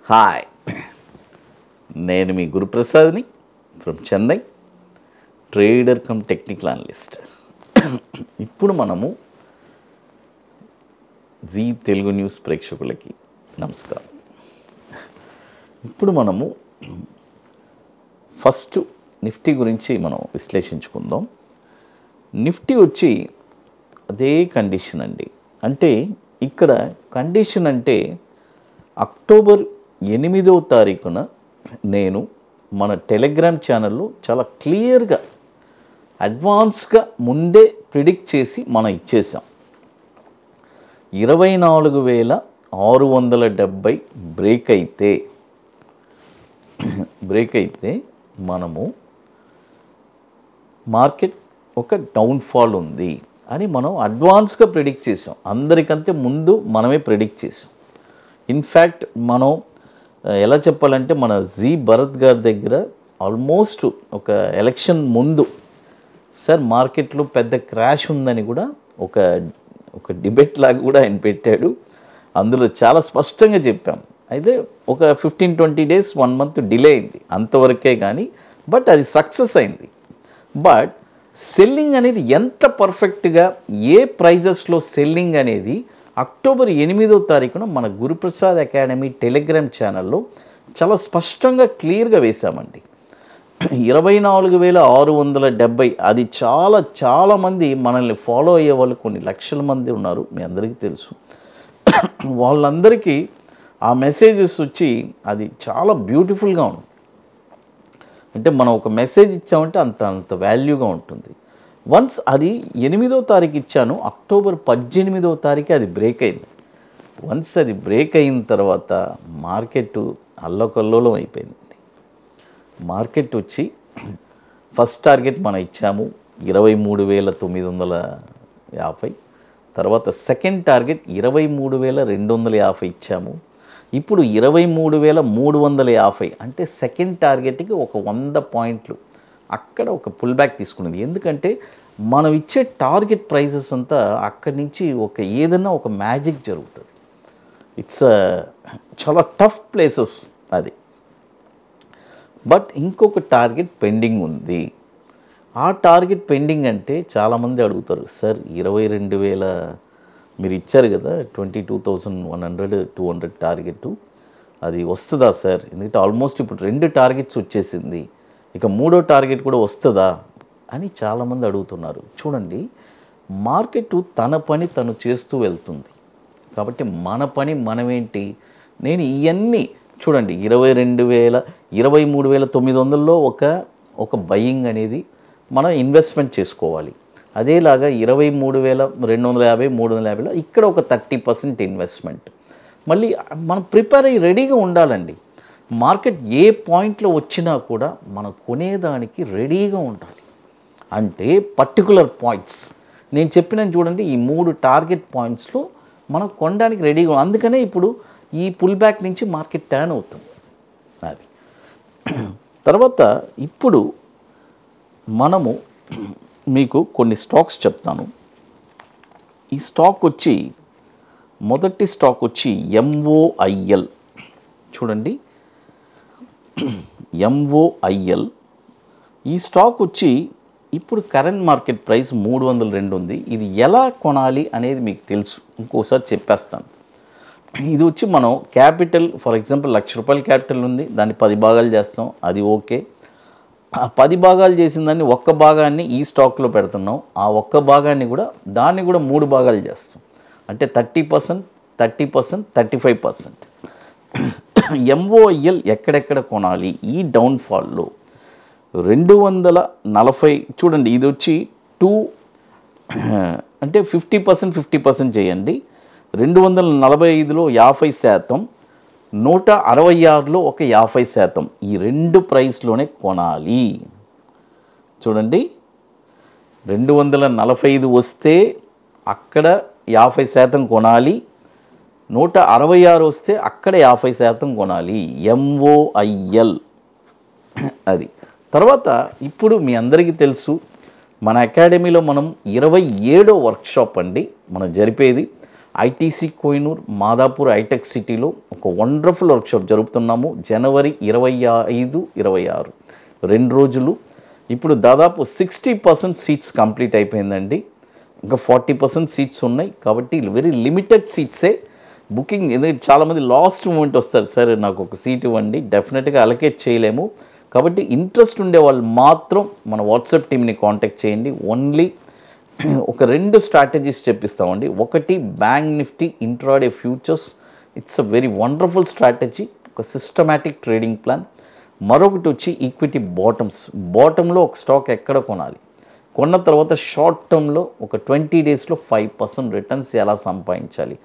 Hi, నేను మీ గురుప్రసాద్ని from Chennai, trader cum technical analyst. ఇప్పుడు మనము జీ తెలుగు న్యూస్ ప్రేక్షకులకి నమస్కారం. ఇప్పుడు మనము ఫస్ట్ నిఫ్టీ గురించి మనం విశ్లేషించుకుందాం. నిఫ్టీ వచ్చి అదే కండిషన్ అండి. అంటే ఇక్కడ కండిషన్ అంటే అక్టోబర్ 8వ తారీఖున నేను మన టెలిగ్రామ్ ఛానల్లో చాలా క్లియర్గా అడ్వాన్స్గా ముందే ప్రిడిక్ట్ చేసి మనం ఇచ్చేసాం. 24,670 బ్రేక్ అయితే మనము మార్కెట్ ఒక డౌన్ఫాల్ ఉంది అని మనం అడ్వాన్స్గా ప్రిడిక్ట్ చేసాం. అందరికంటే ముందు మనమే ప్రిడిక్ట్ చేసాం. ఇన్ఫ్యాక్ట్ మనం ఎలా చెప్పాలంటే మన జీ భరత్ గారి దగ్గర ఆల్మోస్ట్ ఒక ఎలక్షన్ ముందు సార్ మార్కెట్లో పెద్ద క్రాష్ ఉందని కూడా ఒక డిబేట్ లాగా కూడా ఆయన పెట్టాడు. అందులో చాలా స్పష్టంగా చెప్పాం. అయితే ఒక 15-20 డేస్ 1 మంత్ డిలే అయింది అంతవరకే, కానీ బట్ అది సక్సెస్ అయింది. బట్ సెల్లింగ్ అనేది ఎంత పర్ఫెక్ట్గా ఏ ప్రైజెస్లో సెల్లింగ్ అనేది అక్టోబర్ 8వ తారీఖున మన గురుప్రసాద్ అకాడమీ టెలిగ్రామ్ ఛానల్లో చాలా స్పష్టంగా క్లియర్గా వేశామండి. 24,670 అది చాలామంది మనల్ని ఫాలో అయ్యే వాళ్ళు కొన్ని లక్షల మంది ఉన్నారు, మీ అందరికీ తెలుసు. వాళ్ళందరికీ ఆ మెసేజెస్ వచ్చి అది చాలా బ్యూటిఫుల్గా ఉంది. అంటే మనం ఒక మెసేజ్ ఇచ్చామంటే అంత వాల్యూగా ఉంటుంది. వన్స్ అది 8వ తారీఖు ఇచ్చాను, అక్టోబర్ 18వ తారీఖు అది బ్రేక్ అయింది. వన్స్ అది బ్రేక్ అయిన తర్వాత మార్కెట్ అల్లకల్లోలం అయిపోయిందండి. మార్కెట్ వచ్చి ఫస్ట్ టార్గెట్ మనం ఇచ్చాము 23,950, తర్వాత సెకండ్ టార్గెట్ 23,250 ఇచ్చాము. ఇప్పుడు 23,350, అంటే సెకండ్ టార్గెట్కి ఒక 100 పాయింట్లు అక్కడ ఒక పుల్ బ్యాక్ తీసుకున్నది. ఎందుకంటే మనం ఇచ్చే టార్గెట్ ప్రైజెస్ అంతా అక్కడి నుంచి ఏదన్నా ఒక మ్యాజిక్ జరుగుతుంది. ఇట్స్ చాలా టఫ్ ప్లేసెస్ అది. బట్ ఇంకొక టార్గెట్ పెండింగ్ ఉంది. ఆ టార్గెట్ పెండింగ్ అంటే చాలామంది అడుగుతారు, సార్ 22,000 మీరు ఇచ్చారు కదా 22,100-200 టార్గెట్, అది వస్తుందా సార్? ఎందుకంటే ఆల్మోస్ట్ ఇప్పుడు 2 టార్గెట్స్ వచ్చేసింది, ఇక 3వ టార్గెట్ కూడా వస్తుందా అని చాలామంది అడుగుతున్నారు. చూడండి, మార్కెట్ తన పని తను చేస్తూ వెళ్తుంది. కాబట్టి మన పని మనమేంటి, నేను ఇవన్నీ చూడండి 23,900లో ఒక బయింగ్ అనేది మనం ఇన్వెస్ట్మెంట్ చేసుకోవాలి. అదేలాగా 23,250, 350లో ఇక్కడ ఒక 30% ఇన్వెస్ట్మెంట్. మళ్ళీ మనం ప్రిపేర్ అయ్యి రెడీగా ఉండాలండి. మార్కెట్ ఏ పాయింట్లో వచ్చినా కూడా మనం కొనేదానికి రెడీగా ఉండాలి. అంటే పర్టికులర్ పాయింట్స్ నేను చెప్పినాను చూడండి, ఈ 3 టార్గెట్ పాయింట్స్లో మనం కొనడానికి రెడీగా. అందుకనే ఇప్పుడు ఈ పుల్ బ్యాక్ నుంచి మార్కెట్ టర్న్ అవుతుంది. అది తర్వాత ఇప్పుడు మనము మీకు కొన్ని స్టాక్స్ చెప్తాను. ఈ స్టాక్ వచ్చి మొదటి స్టాక్ వచ్చి MOIL. చూడండి, MOIL ఈ స్టాక్ వచ్చి ఇప్పుడు కరెంట్ మార్కెట్ ప్రైస్ 302 ఉంది. ఇది ఎలా కొనాలి అనేది మీకు తెలుసు, ఇంకోసారి చెప్పేస్తాను. ఇది వచ్చి మనం క్యాపిటల్ ఫర్ ఎగ్జాంపుల్ ₹1,00,000 క్యాపిటల్ ఉంది, దాన్ని 10 భాగాలు చేస్తాం, అది ఓకే. ఆ 10 భాగాలు చేసిన దాన్ని ఒక్క భాగాన్ని ఈ స్టాక్లో పెడుతున్నాం, ఆ ఒక్క భాగాన్ని కూడా దాన్ని కూడా 3 భాగాలు చేస్తాం, అంటే 30%, 30%, 35%. MOIL ఎక్కడెక్కడ కొనాలి ఈ డౌన్ఫాల్లో? 240 చూడండి, ఇది వచ్చి 2 అంటే 50% చేయండి. 245లో 50%, 166లో ఒక 50%, ఈ 2 ప్రైస్లోనే కొనాలి. చూడండి, 245 వస్తే అక్కడ 50% కొనాలి, 166 వస్తే అక్కడ 50% కొనాలి. MOIL అది. తర్వాత ఇప్పుడు మీ అందరికీ తెలుసు, మన అకాడమీలో మనం 27వ వర్క్షాప్ అండి మనం జరిపేది. ఐటీసీ కోహినూర్ మాదాపూర్ హైటెక్ సిటీలో ఒక వండర్ఫుల్ వర్క్షాప్ జరుపుతున్నాము. జనవరి 25, 26 2 రోజులు. ఇప్పుడు దాదాపు 60% సీట్స్ కంప్లీట్ అయిపోయిందండి. ఇంకా 40% సీట్స్ ఉన్నాయి. కాబట్టి వెరీ లిమిటెడ్ సీట్సే బుకింగ్. ఎందుకంటే చాలామంది లాస్ట్ మూమెంట్ వస్తారు, సరే నాకు ఒక సీట్ ఇవ్వండి, డెఫినెట్గా అలొకేట్ చేయలేము. కాబట్టి ఇంట్రెస్ట్ ఉండే వాళ్ళు మాత్రం మన వాట్సాప్ టీమ్ని కాంటాక్ట్ చేయండి. ఓన్లీ ఒక 2 స్ట్రాటజీస్ చెప్పిస్తామండి. ఒకటి bank Nifty intraday futures, it's a very wonderful strategy, ఒక సిస్టమాటిక్ ట్రేడింగ్ ప్లాన్. మరొకటి వచ్చి ఈక్విటీ బాటంలో ఒక స్టాక్ ఎక్కడ కొనాలి, కొన్న తర్వాత షార్ట్ టర్మ్లో ఒక 20 డేస్లో 5% రిటర్న్స్ ఎలా సంపాదించాలి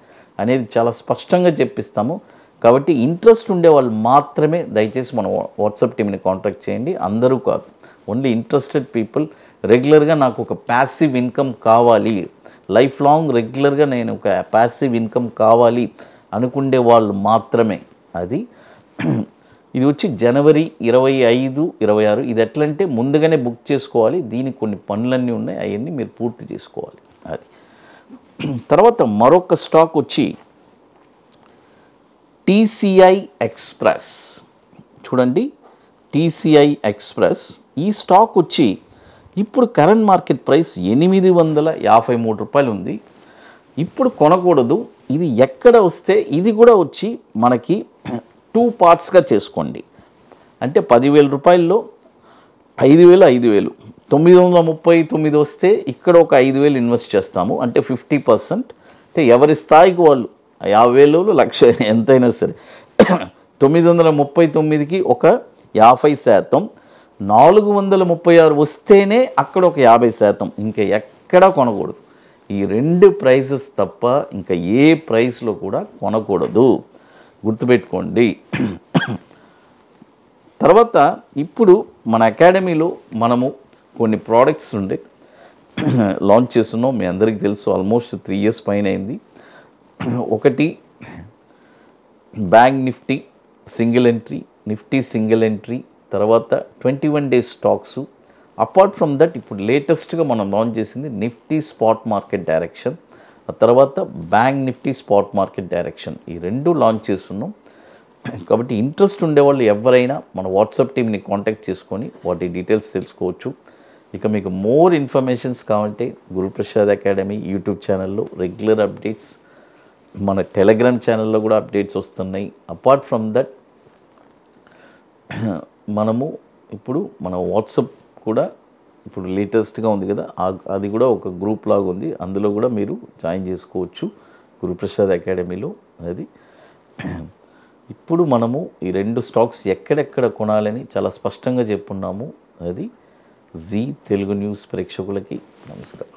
అనేది చాలా స్పష్టంగా చెప్పిస్తాము. కాబట్టి ఇంట్రెస్ట్ ఉండే వాళ్ళు మాత్రమే దయచేసి మన వాట్సాప్ టీమ్ని కాంటాక్ట్ చేయండి. అందరూ కాదు, ఓన్లీ ఇంట్రెస్టెడ్ పీపుల్. రెగ్యులర్గా నాకు ఒక ప్యాసివ్ ఇన్కమ్ కావాలి, లైఫ్ లాంగ్ రెగ్యులర్గా నేను ఒక ప్యాసివ్ ఇన్కమ్ కావాలి అనుకునే వాళ్ళు మాత్రమే. అది ఇది వచ్చి జనవరి 25, 26. ఇది ఎట్లంటే ముందుగానే బుక్ చేసుకోవాలి. దీనికి కొన్ని పనులన్నీ ఉన్నాయి, అవన్నీ మీరు పూర్తి చేసుకోవాలి. అది తర్వాత మరొక స్టాక్ వచ్చి టీసీఐ ఎక్స్ప్రెస్. చూడండి, టీసీఐ ఎక్స్ప్రెస్ ఈ స్టాక్ వచ్చి ఇప్పుడు కరెంట్ మార్కెట్ ప్రైస్ 853 రూపాయలు ఉంది. ఇప్పుడు కొనకూడదు. ఇది ఎక్కడ వస్తే ఇది కూడా వచ్చి మనకి 2 పార్ట్స్గా చేసుకోండి. అంటే 10,000 రూపాయల్లో 5,000, 5,000, 939 వస్తే ఇక్కడ ఒక 5,000 ఇన్వెస్ట్ చేస్తాము. అంటే 50%. అంటే ఎవరి స్థాయికి వాళ్ళు 50,000, 1,00,000 ఎంతైనా సరే 939కి ఒక 50%, 436 వస్తేనే అక్కడ ఒక 50%. ఇంకా ఎక్కడా కొనకూడదు. ఈ 2 ప్రైజెస్ తప్ప ఇంకా ఏ ప్రైస్లో కూడా కొనకూడదు, గుర్తుపెట్టుకోండి. తర్వాత ఇప్పుడు మన అకాడమీలో మనము కొన్ని ప్రోడక్ట్స్ ఉండే లాంచ్ చేస్తున్నాం. మీ అందరికీ తెలుసు, ఆల్మోస్ట్ 3 years పైన అయింది. ఒకటి bank Nifty single entry, Nifty single entry, తర్వాత 21 days stocks. Apart from that ఇప్పుడు లేటెస్ట్గా మనం లాంచ్ చేసింది నిఫ్టీ స్పాట్ మార్కెట్ డైరెక్షన్, ఆ తర్వాత bank Nifty spot market direction. ఈ 2 లాంచ్ చేస్తున్నాం. కాబట్టి ఇంట్రెస్ట్ ఉండేవాళ్ళు ఎవరైనా మన వాట్సాప్ టీమ్ని కాంటాక్ట్ చేసుకొని వాటి డీటెయిల్స్ తెలుసుకోవచ్చు. ఇక మీకు మోర్ ఇన్ఫర్మేషన్స్ కావాలంటే గురుప్రసాద్ అకాడమీ యూట్యూబ్ ఛానల్లో రెగ్యులర్ అప్డేట్స్, మన టెలిగ్రామ్ ఛానల్లో కూడా అప్డేట్స్ వస్తున్నాయి. అపార్ట్ ఫ్రమ్ దట్ మనము ఇప్పుడు మన వాట్సాప్ కూడా ఇప్పుడు లేటెస్ట్గా ఉంది కదా, అది కూడా ఒక గ్రూప్ లాగా ఉంది. అందులో కూడా మీరు జాయిన్ చేసుకోవచ్చు గురుప్రసాద్ అకాడమీలో. అది ఇప్పుడు మనము ఈ 2 స్టాక్స్ ఎక్కడెక్కడ కొనాలని చాలా స్పష్టంగా చెప్పున్నాము. అది జీ తెలుగు న్యూస్ ప్రేక్షకులకి నమస్కారం.